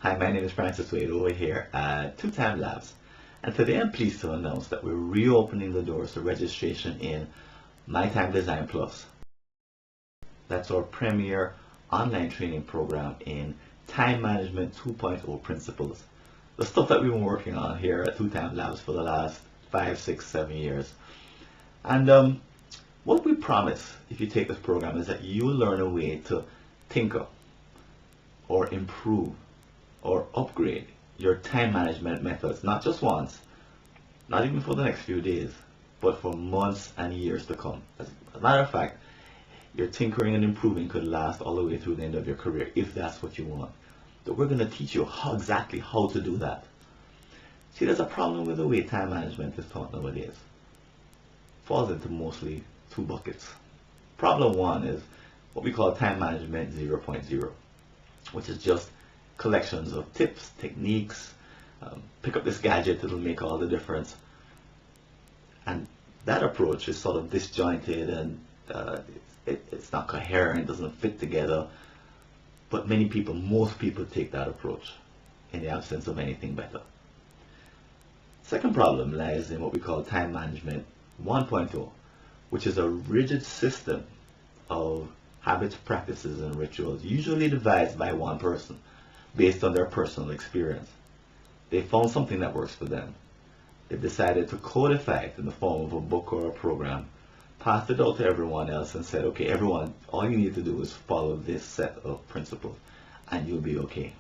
Hi, my name is Francis Wade over here at Two Time Labs, and today I'm pleased to announce that we're reopening the doors to registration in MyTimeDesign Plus. That's our premier online training program in time management 2.0 principles. The stuff that we've been working on here at Two Time Labs for the last 5, 6, 7 years. And what we promise if you take this program is that you will learn a way to tinker or improve or upgrade your time management methods, not just once, not even for the next few days, but for months and years to come. As a matter of fact, your tinkering and improving could last all the way through the end of your career if that's what you want. So we're going to teach you exactly how to do that. See, there's a problem with the way time management is taught nowadays. It falls into mostly two buckets. Problem one is what we call time management 0.0, which is just collections of tips, techniques, pick up this gadget, it'll make all the difference. And that approach is sort of disjointed and it's not coherent, doesn't fit together. But most people take that approach in the absence of anything better. Second problem lies in what we call time management 1.0, which is a rigid system of habits, practices, and rituals, usually devised by one person based on their personal experience. They found something that works for them. They've decided to codify it in the form of a book or a program, passed it out to everyone else and said, okay, everyone, all you need to do is follow this set of principles and you'll be okay.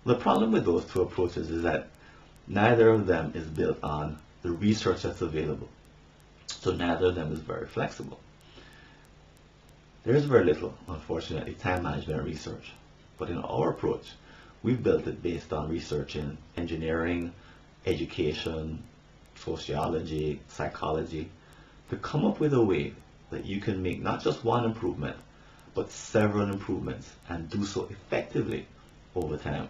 The problem with those two approaches is that neither of them is built on the research that's available. So neither of them is very flexible. There is very little, unfortunately, time management research. But in our approach, we've built it based on research in engineering, education, sociology, psychology, to come up with a way that you can make not just one improvement, but several improvements and do so effectively over time.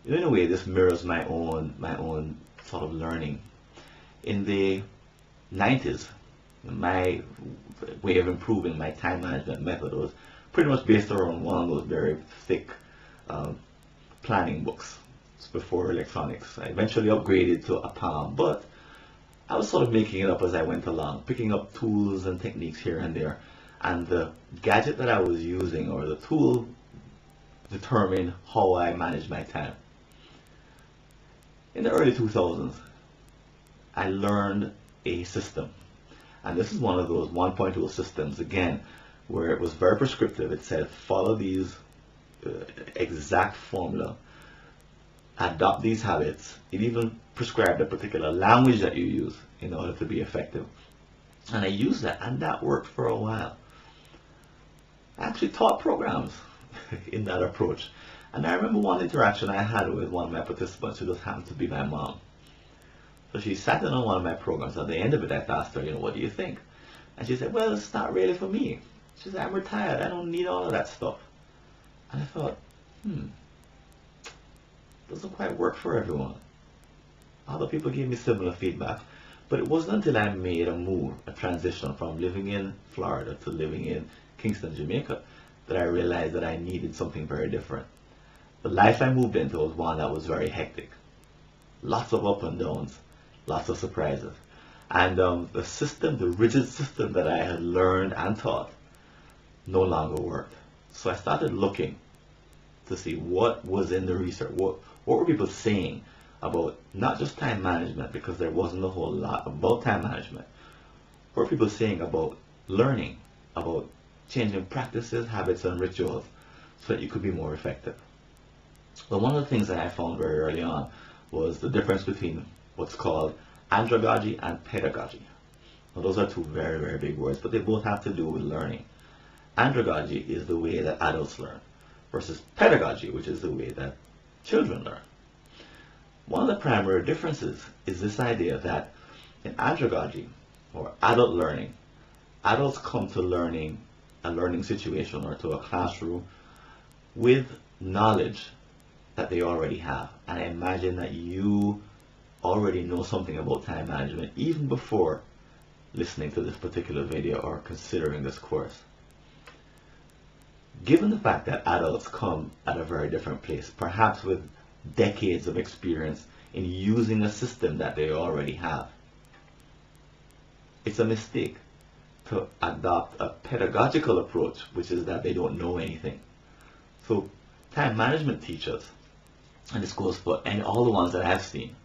In a way, this mirrors my own sort of learning. In the 90s, my way of improving my time management method was pretty much based around one of those very thick planning books. It's before electronics. I eventually upgraded to a Palm, but I was sort of making it up as I went along, picking up tools and techniques here and there. And the gadget that I was using, or the tool, determined how I managed my time. In the early 2000s, I learned a system. And this is one of those 1.0 systems, again, where it was very prescriptive. It said, follow these exact formula, adopt these habits. It even prescribed a particular language that you use in order to be effective. And I used that, and that worked for a while. I actually taught programs in that approach. And I remember one interaction I had with one of my participants who just happened to be my mom. So she sat in on one of my programs. At the end of it, I asked her, what do you think? And she said, well, it's not really for me. She said, I'm retired. I don't need all of that stuff. And I thought, doesn't quite work for everyone. Other people gave me similar feedback. But it wasn't until I made a transition from living in Florida to living in Kingston, Jamaica, that I realized that I needed something very different. The life I moved into was one that was very hectic. Lots of up and downs, lots of surprises. And the rigid system that I had learned and taught no longer worked. So I started looking to see what was in the research, what were people saying about not just time management, because there wasn't a whole lot about time management. What were people saying about learning, about changing practices, habits, and rituals so that you could be more effective? Well, one of the things that I found very early on was the difference between what's called andragogy and pedagogy. Now, those are two very, very big words, but they both have to do with learning. Andragogy is the way that adults learn versus pedagogy, which is the way that children learn. One of the primary differences is this idea that in andragogy, or adult learning, adults come to a learning situation or to a classroom with knowledge that they already have. And I imagine that you already know something about time management even before listening to this particular video or considering this course. Given the fact that adults come at a very different place, perhaps with decades of experience in using a system that they already have, it's a mistake to adopt a pedagogical approach, which is that they don't know anything. So time management teachers, and this goes for all the ones that I've seen,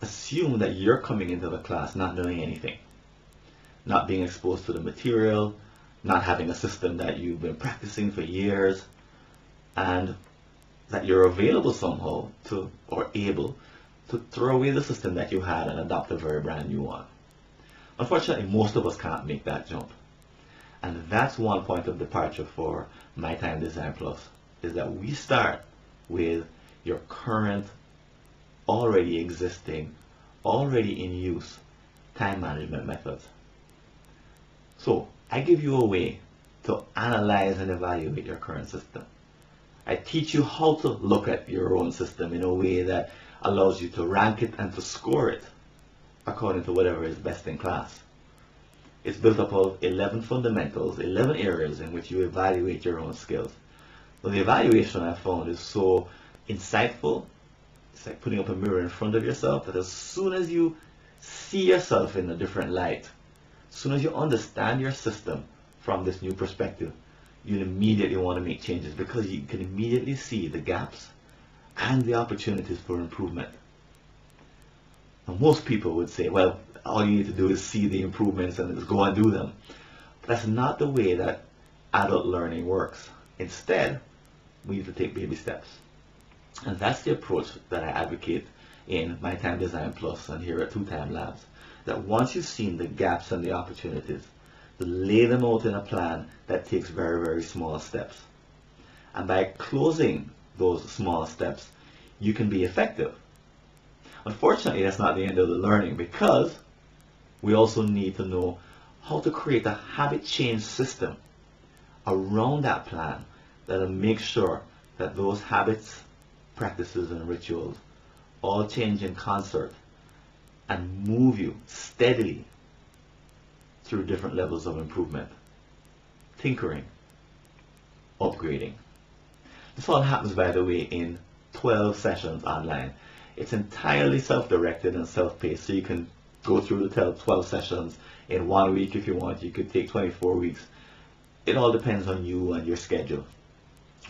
assume that you're coming into the class not knowing anything, not being exposed to the material, not having a system that you've been practicing for years, and that you're available somehow to, or able to, throw away the system that you had and adopt a very brand new one. Unfortunately, most of us can't make that jump. And that's one point of departure for MyTimeDesign Plus, is that we start with your current, already existing, already in use time management methods. So I give you a way to analyze and evaluate your current system. I teach you how to look at your own system in a way that allows you to rank it and to score it according to whatever is best in class. It's built up of 11 fundamentals, 11 areas in which you evaluate your own skills. So the evaluation I found is so insightful. It's like putting up a mirror in front of yourself, that as soon as you see yourself in a different light, as soon as you understand your system from this new perspective, you immediately want to make changes, because you can immediately see the gaps and the opportunities for improvement. Now, most people would say, well, all you need to do is see the improvements and just go and do them. But that's not the way that adult learning works. Instead, we need to take baby steps. And that's the approach that I advocate in MyTimeDesign Plus and here at 2Time Labs. That once you've seen the gaps and the opportunities, to lay them out in a plan that takes very, very small steps. And by closing those small steps, you can be effective. Unfortunately, that's not the end of the learning, because we also need to know how to create a habit change system around that plan that will make sure that those habits, practices, and rituals all change in concert and move you steadily through different levels of improvement, tinkering, upgrading. This all happens, by the way, in 12 sessions online. It's entirely self-directed and self-paced, so you can go through the 12 sessions in 1 week if you want. You could take 24 weeks. It all depends on you and your schedule.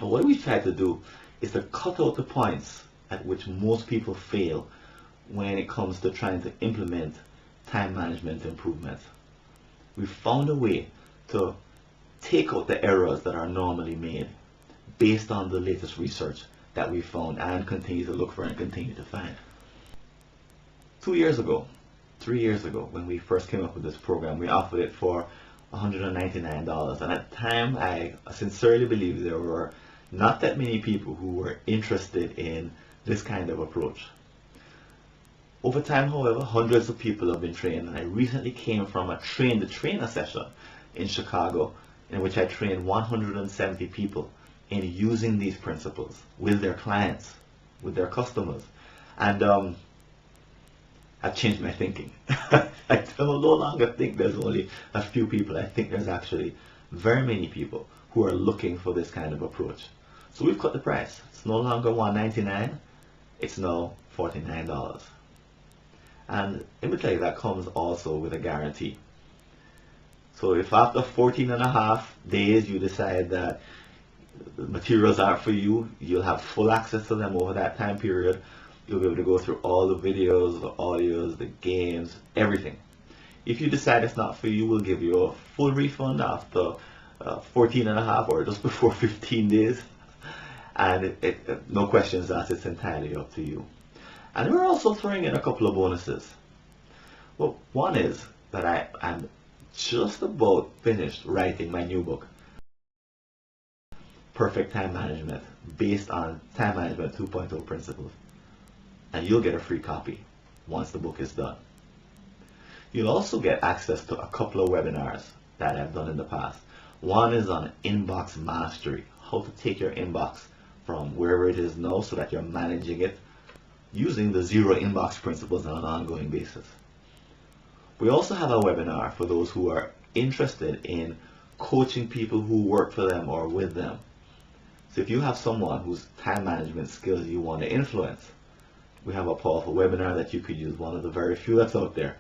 But what we try to do is to cut out the points at which most people fail when it comes to trying to implement time management improvements. We found a way to take out the errors that are normally made based on the latest research that we found and continue to look for and continue to find. 3 years ago, when we first came up with this program, we offered it for $199. And at the time, I sincerely believe there were not that many people who were interested in this kind of approach. Over time, however, hundreds of people have been trained, and I recently came from a train-the-trainer session in Chicago in which I trained 170 people in using these principles with their clients, with their customers. And I've changed my thinking. I no longer think there's only a few people. I think there's actually very many people who are looking for this kind of approach. So we've cut the price. It's no longer $199, it's now $49. And let me tell you, that comes also with a guarantee. So if after 14 and a half days you decide that the materials aren't for you, you'll have full access to them over that time period. You'll be able to go through all the videos, the audios, the games, everything. If you decide it's not for you, we'll give you a full refund after 14 and a half or just before 15 days. And no questions asked, it's entirely up to you. And we're also throwing in a couple of bonuses. Well, one is that I'm just about finished writing my new book, Perfect Time Management, based on Time Management 2.0 principles. And you'll get a free copy once the book is done. You'll also get access to a couple of webinars that I've done in the past. One is on inbox mastery, how to take your inbox from wherever it is now so that you're managing it using the zero inbox principles on an ongoing basis. We also have a webinar for those who are interested in coaching people who work for them or with them. So if you have someone whose time management skills you want to influence, we have a powerful webinar that you could use, one of the very few that's out there,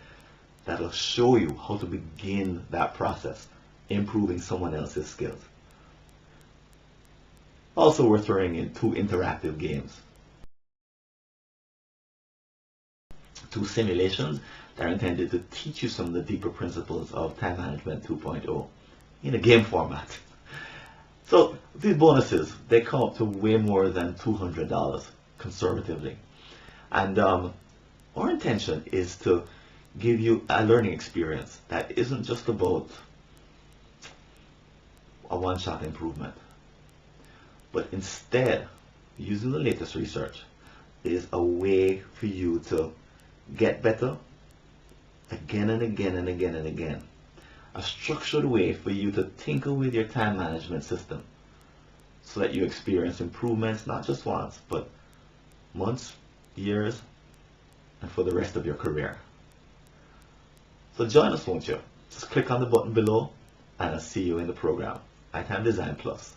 that'll show you how to begin that process, improving someone else's skills. Also, we're throwing in 2 interactive games. 2 simulations that are intended to teach you some of the deeper principles of Time Management 2.0 in a game format. So these bonuses, they come up to way more than $200 conservatively. And our intention is to give you a learning experience that isn't just about a one-shot improvement, but instead, using the latest research, is a way for you to get better again and again and again and again. A structured way for you to tinker with your time management system so that you experience improvements not just once, but months, years, and for the rest of your career. So join us, won't you? Just click on the button below and I'll see you in the program, MyTimeDesign Plus.